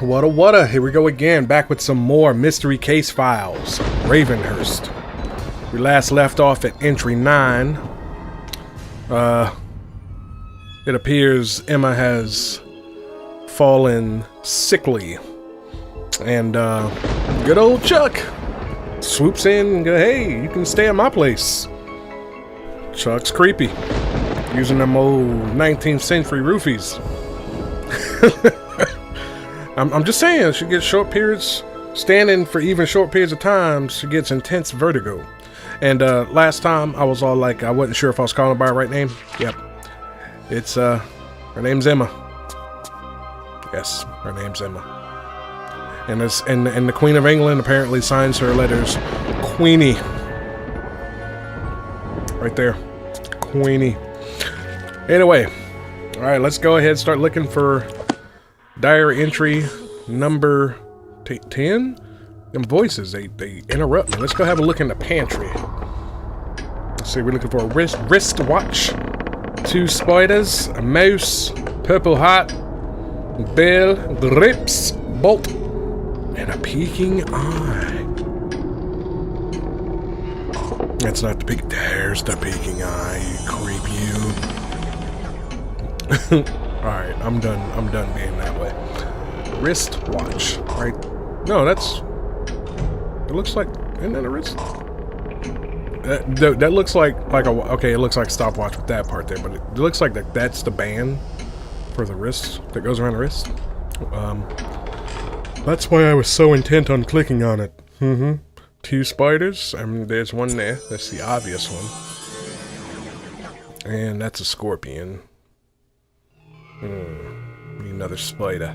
Wudda. Here we go again, back with some more mystery case files. Ravenhearst. We last left off at entry 9. It appears Emma has fallen sickly. And, good old Chuck swoops in and goes, hey, you can stay at my place. Chuck's creepy. Using them old 19th century roofies. I'm just saying, she gets short periods, standing for even short periods of time, she gets intense vertigo. And last time, I was all like, I wasn't sure if I was calling her by her right name. Yep. It's, her name's Emma. Yes, her name's Emma. And this, and the Queen of England apparently signs her letters Queenie. Right there. Queenie. Anyway, alright, let's go ahead and start looking for diary entry number 10. Them voices, they interrupt me. Let's go have a look in the pantry. Let's see, we're looking for a wristwatch, 2 spiders, a mouse, purple hat, bell, grips, bolt, and a peeking eye. That's not the peek. There's the peeking eye, you creep, you. Alright, I'm done being that way. Wristwatch, right? No, that's... It looks like... Isn't that a wrist? That looks like a... Okay, it looks like a stopwatch with that part there, but it looks like that's the band for the wrist that goes around the wrist. That's why I was so intent on clicking on it. 2 spiders, there's one there. That's the obvious one. And that's a scorpion. Another spider.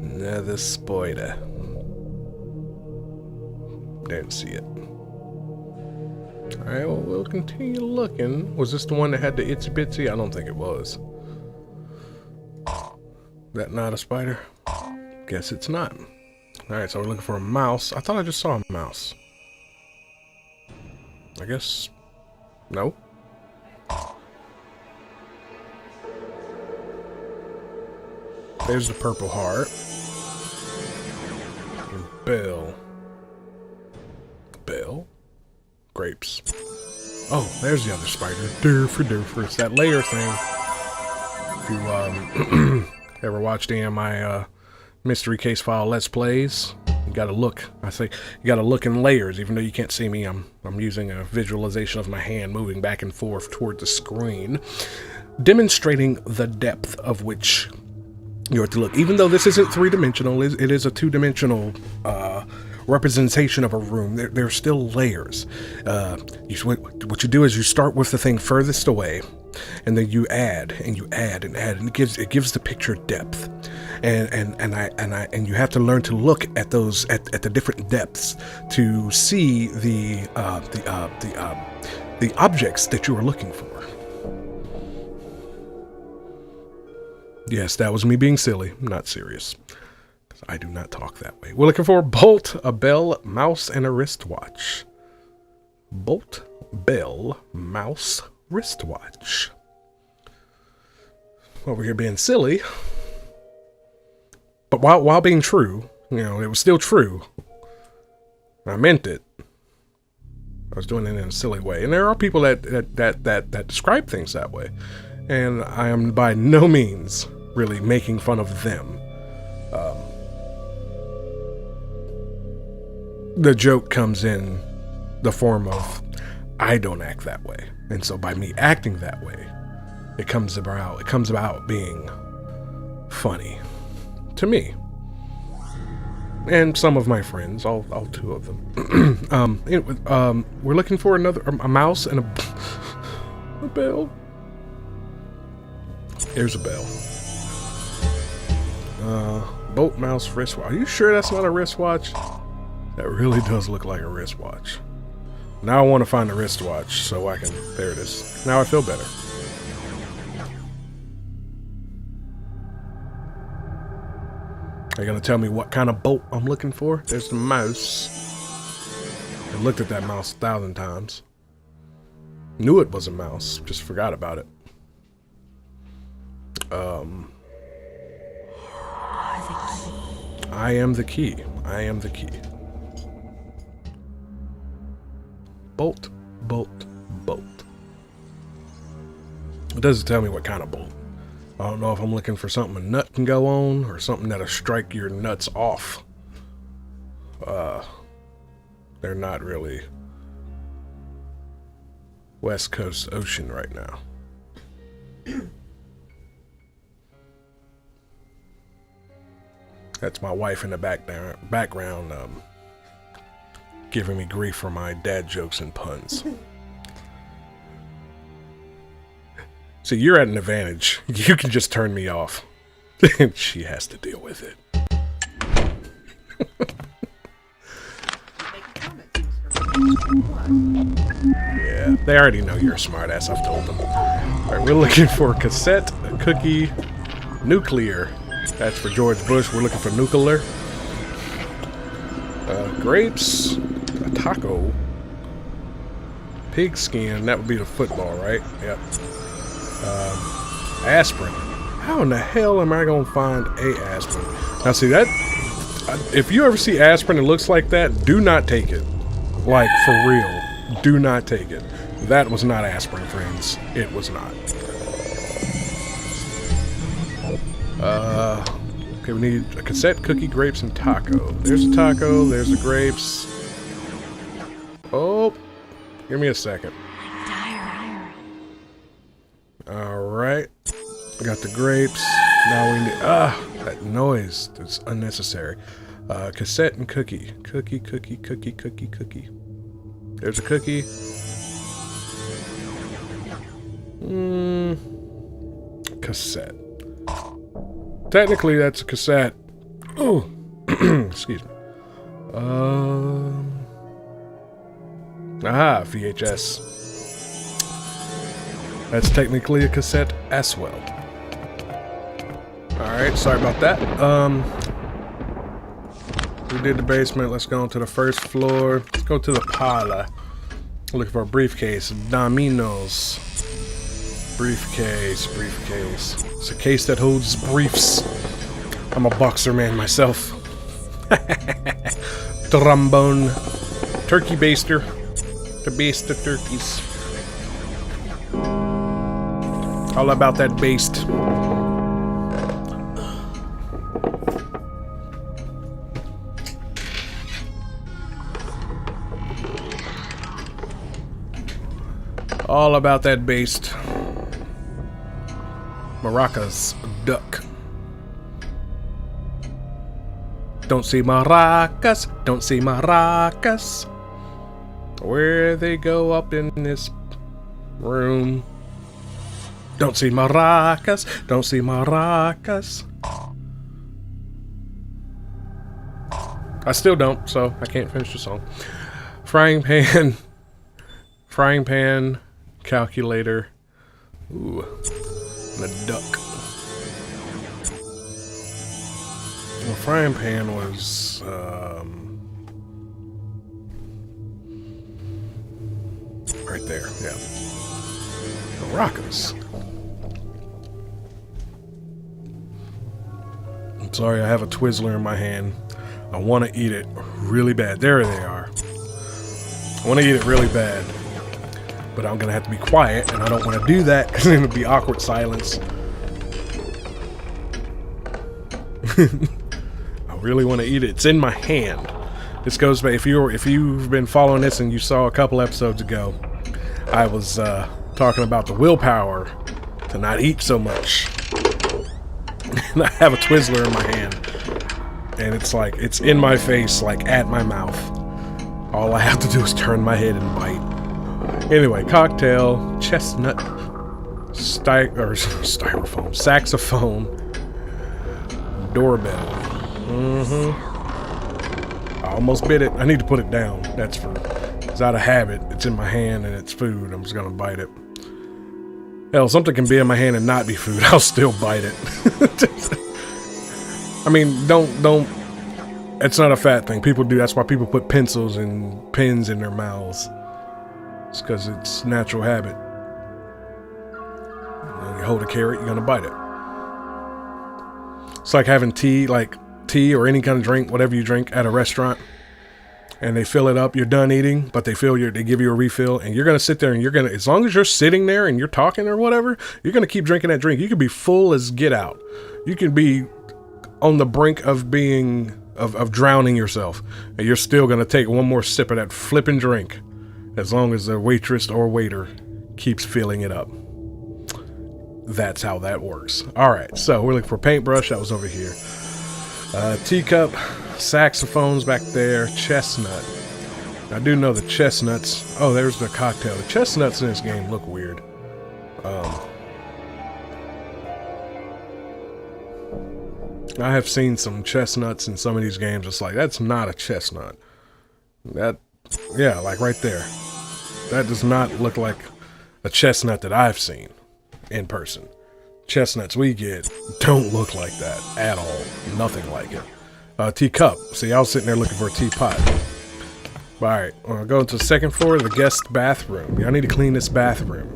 Another spider. Didn't see it. Alright, well, we'll continue looking. Was this the one that had the itsy bitsy? I don't think it was. That not a spider? Guess it's not. Alright, so we're looking for a mouse. I thought I just saw a mouse. I guess... No? There's the purple heart. And bell. Bell? Grapes. Oh, there's the other spider. Durfer. It's that layer thing. If you, ever watched any of my, mystery case file Let's Plays, you gotta look. I say, you gotta look in layers. Even though you can't see me, I'm using a visualization of my hand moving back and forth toward the screen, demonstrating the depth of which you have to look. Even though this isn't 3-dimensional, it is a 2-dimensional representation of a room. There's still layers. What you do is you start with the thing furthest away, and then you add and you add and add, and it gives the picture depth. And you have to learn to look at those at the different depths to see the objects that you are looking for. Yes, that was me being silly. I'm not serious. Because I do not talk that way. We're looking for a bolt, a bell, mouse, and a wristwatch. Bolt, bell, mouse, wristwatch. Over here being silly. But while being true, you know, it was still true. I meant it. I was doing it in a silly way. And there are people that describe things that way. And I am by no means really making fun of them. The joke comes in the form of, I don't act that way. And so by me acting that way, it comes about being funny to me. And some of my friends, all 2 of them. We're looking for a mouse and a bell. Here's a bell. Bolt, mouse, wristwatch. Are you sure that's not a wristwatch? That really does look like a wristwatch. Now I want to find the wristwatch so I can... There it is. Now I feel better. Are you going to tell me what kind of bolt I'm looking for? There's the mouse. I looked at that mouse 1,000 times. Knew it was a mouse. Just forgot about it. I am the key. I am the key. Bolt, bolt, bolt. It doesn't tell me what kind of bolt. I don't know if I'm looking for something a nut can go on or something that'll strike your nuts off. They're not really West Coast Ocean right now. That's my wife in the background giving me grief for my dad jokes and puns. So you're at an advantage. You can just turn me off. And she has to deal with it. Yeah, they already know you're a smartass. I've told them. Alright, we're looking for cassette, a cookie, nuclear. That's for George Bush. We're looking for nuclear. Grapes, a taco, pig skin. That would be the football, right? Yep. Aspirin. How in the hell am I gonna find a aspirin? Now see that, if you ever see aspirin that looks like that, do not take it. Like, for real. Do not take it. That was not aspirin, friends. It was not. Okay, we need a cassette, cookie, grapes, and taco. There's a taco, there's the grapes. Oh, give me a second. Alright. We got the grapes. Now we need... that noise. That's unnecessary. Cassette and cookie. Cookie, cookie, cookie, cookie, cookie. There's a cookie. Cassette. Technically, that's a cassette. Oh, excuse me. Aha, VHS. That's technically a cassette as well. Alright, sorry about that. We did the basement. Let's go on to the first floor. Let's go to the parlor. Looking for a briefcase. Domino's. Briefcase, briefcase. It's a case that holds briefs. I'm a boxer man myself. Trombone. Turkey baster. To baste the turkeys. All about that baste. All about that baste. Maracas, duck. Don't see maracas, don't see maracas. Where they go up in this room. Don't see maracas, don't see maracas. I still don't, so I can't finish the song. Frying pan, frying pan, calculator, ooh, and a duck. The frying pan was, right there, yeah. Maracas. I'm sorry, I have a Twizzler in my hand. I want to eat it really bad. There they are. I want to eat it really bad. But I'm going to have to be quiet, and I don't want to do that because then it'll be awkward silence. I really want to eat it. It's in my hand. This goes back, if you've been following this and you saw a couple episodes ago, I was talking about the willpower to not eat so much. And I have a Twizzler in my hand. And it's like, it's in my face, like at my mouth. All I have to do is turn my head and bite. Anyway, cocktail, chestnut, styrofoam, saxophone, doorbell. I almost bit it. I need to put it down. It's out of habit. It's in my hand and it's food. I'm just gonna bite it. Hell, something can be in my hand and not be food. I'll still bite it. I mean, don't. It's not a fat thing. People do. That's why people put pencils and pens in their mouths. It's because it's natural habit. When you hold a carrot, you're gonna bite it. It's like having tea. Like tea or any kind of drink, whatever you drink at a restaurant, and they fill it up, you're done eating, but they give you a refill, and you're going to sit there and as long as you're sitting there and you're talking or whatever, you're going to keep drinking that drink. You could be full as get out. You could be on the brink of drowning yourself, and you're still going to take one more sip of that flipping drink as long as the waitress or waiter keeps filling it up. That's how that works. All right, so we're looking for paintbrush. That was over here. Teacup, saxophones back there, chestnut. I do know the chestnuts. Oh, there's the cocktail. The chestnuts in this game look weird. I have seen some chestnuts in some of these games. It's like, that's not a chestnut. Yeah, like right there. That does not look like a chestnut that I've seen in person. Chestnuts we get don't look like that at all. Nothing like it. Teacup. See, I was sitting there looking for a teapot. Alright, we'll go to the second floor, the guest bathroom. Y'all need to clean this bathroom,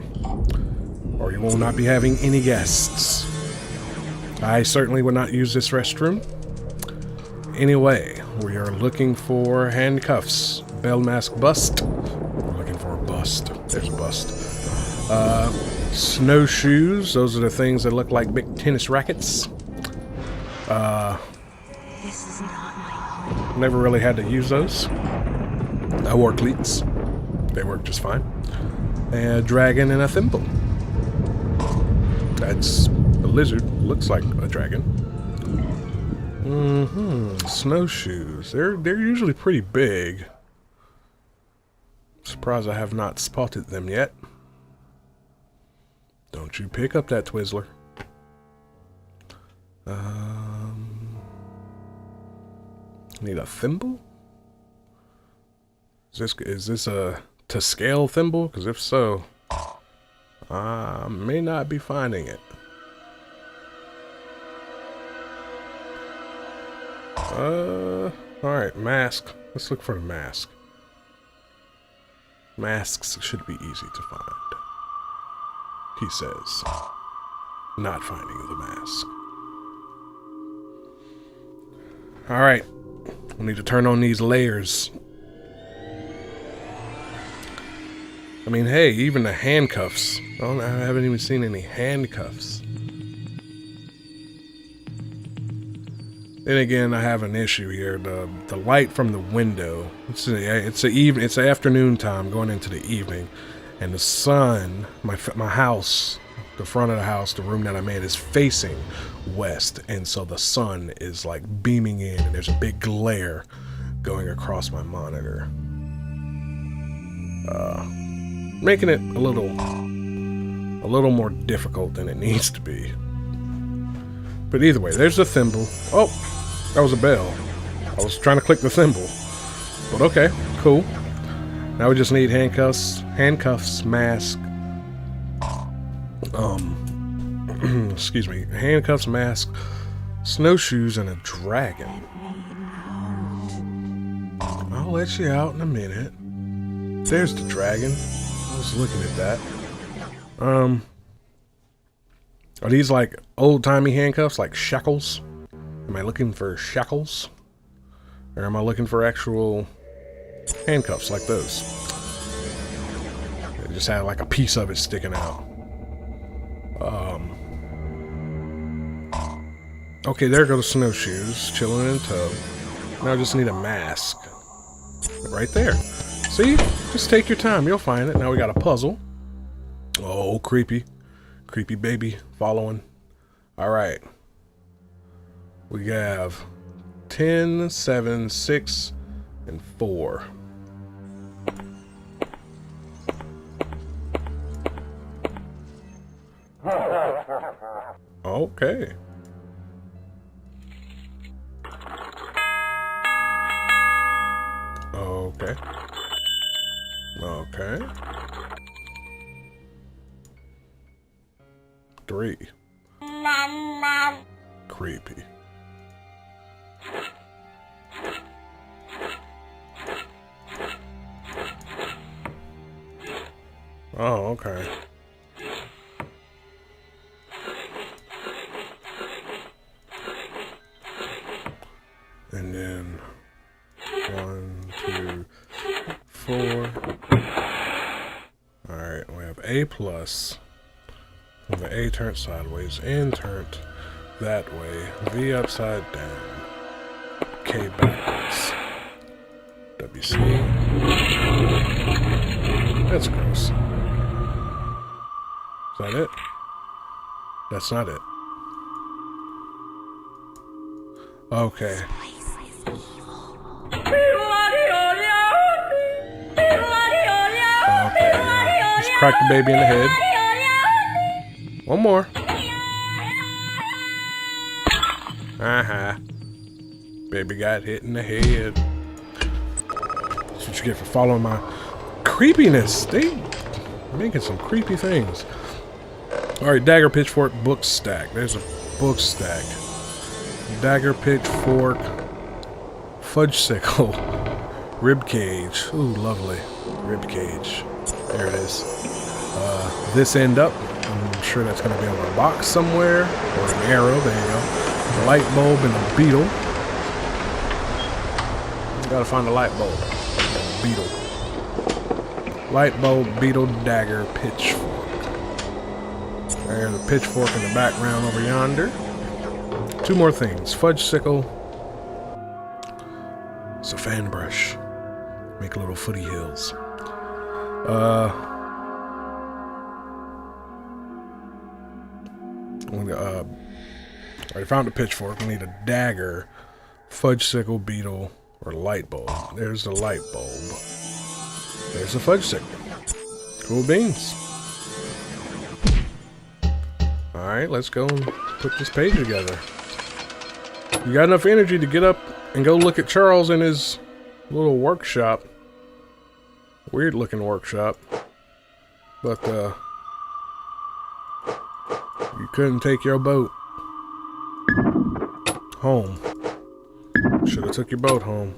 or you will not be having any guests. I certainly would not use this restroom. Anyway, we are looking for handcuffs. Bell mask bust. We're looking for a bust. There's a bust. Snowshoes. Those are the things that look like big tennis rackets. This is not my home. Never really had to use those. I wore cleats. They work just fine. And a dragon and a thimble. That's a lizard. Looks like a dragon. Snowshoes. They're usually pretty big. Surprised I have not spotted them yet. Don't you pick up that Twizzler. Need a thimble? Is this a to scale thimble? Because if so, I may not be finding it. Alright, mask. Let's look for a mask. Masks should be easy to find, he says, not finding the mask. Alright, we need to turn on these layers. I mean, hey, even the handcuffs. Oh, I haven't even seen any handcuffs. Then again, I have an issue here. The light from the window. It's afternoon time, going into the evening, and the sun, my house, the front of the house, the room that I'm in, is facing west, and so the sun is like beaming in, and there's a big glare going across my monitor, making it a little more difficult than it needs to be. But either way, there's the thimble. Oh, that was a bell. I was trying to click the thimble. But okay, cool. Now we just need handcuffs, mask. Excuse me. Handcuffs, mask, snowshoes, and a dragon. I'll let you out in a minute. There's the dragon. I was looking at that. Are these like old-timey handcuffs, like shackles? Am I looking for shackles? Or am I looking for actual handcuffs like those? They just had like a piece of it sticking out. Okay, there go the snowshoes, chilling in tow. Now I just need a mask. Right there. See? Just take your time, you'll find it. Now we got a puzzle. Oh, creepy. Creepy baby following. Alright. We have 10, 7, 6, and 4. Okay. Okay. Okay. 3. Creepy. Oh, okay. And then 1, 2, 4. Alright, we have A plus. With the A turned sideways, N turned that way, V upside down, K backwards, WC. That's gross. Is that it? That's not it. Okay. Okay, just crack the baby in the head. One more. Baby got hit in the head. That's what you get for following my creepiness. They making some creepy things. Alright, dagger, pitchfork, book stack. There's a book stack. Dagger, pitchfork, fudge sickle, rib cage. Ooh, lovely. Rib cage. There it is. This end up. I'm sure that's going to be on a box somewhere. Or an arrow. There you go. A light bulb and a beetle. Gotta find a light bulb. Beetle. Light bulb, beetle, dagger, pitchfork. There's a pitchfork in the background over yonder. 2 more things. Fudge sickle. It's a fan brush. Make little footy hills. I found a pitchfork. We need a dagger, fudge sickle, beetle, or light bulb. There's the light bulb. There's the fudge sickle. Cool beans. Alright, let's go and put this page together. You got enough energy to get up and go look at Charles in his little workshop. Weird looking workshop. But, you couldn't take your boat home. Should have took your boat home.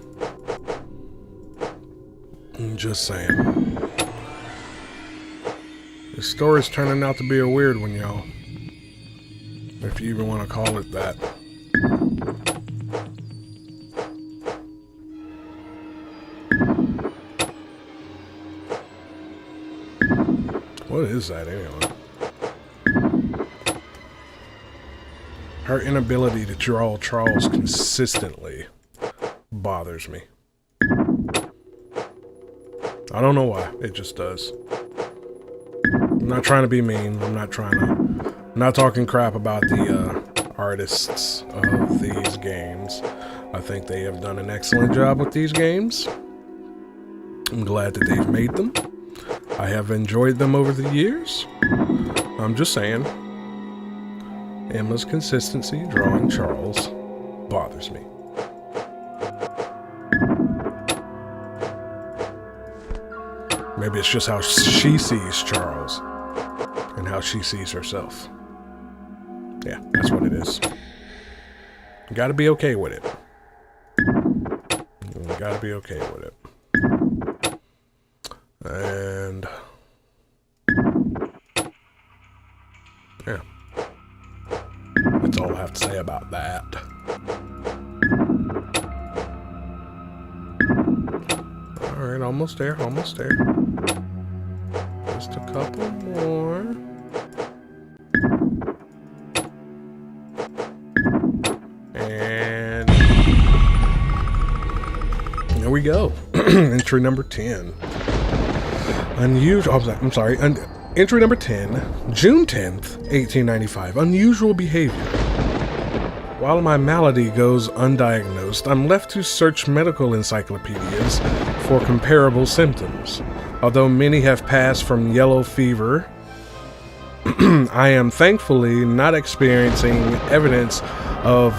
I'm just saying. This story's turning out to be a weird one, y'all. If you even want to call it that. What is that anyway? Her inability to draw Charles consistently bothers me. I don't know why. It just does. I'm not trying to be mean. I'm not talking crap about the artists of these games. I think they have done an excellent job with these games. I'm glad that they've made them. I have enjoyed them over the years. I'm just saying. Emma's consistency drawing Charles bothers me. Maybe it's just how she sees Charles and how she sees herself. Yeah, that's what it is. You gotta be okay with it. You gotta be okay with it. And yeah. That's all I have to say about that. Alright, almost there, almost there. Just a couple more. And there we go. Entry number 10. Entry number 10, June 10th, 1895. Unusual behavior. While my malady goes undiagnosed, I'm left to search medical encyclopedias for comparable symptoms. Although many have passed from yellow fever, I am thankfully not experiencing evidence of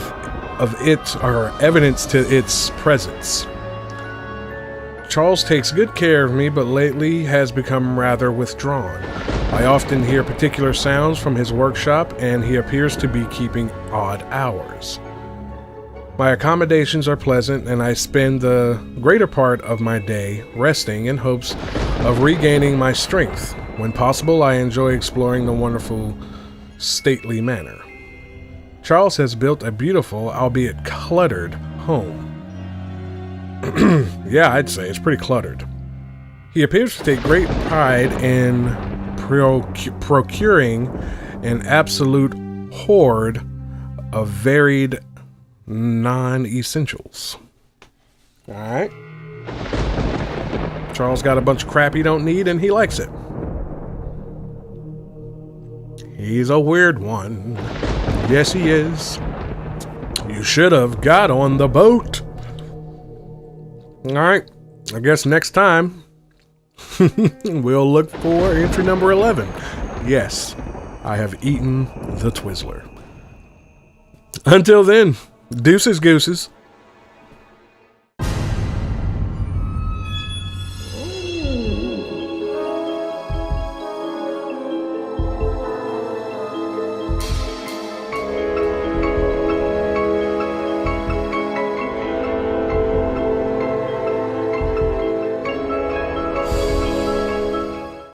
it or evidence to its presence. Charles takes good care of me, but lately has become rather withdrawn. I often hear particular sounds from his workshop, and he appears to be keeping odd hours. My accommodations are pleasant, and I spend the greater part of my day resting in hopes of regaining my strength. When possible, I enjoy exploring the wonderful, stately manor. Charles has built a beautiful, albeit cluttered, home. Yeah, I'd say it's pretty cluttered. He appears to take great pride in procuring an absolute hoard of varied non-essentials. Alright. Charles got a bunch of crap he don't need, and he likes it. He's a weird one. Yes, he is. You should have got on the boat. Alright, I guess next time we'll look for entry number 11. Yes, I have eaten the Twizzler. Until then, deuces gooses.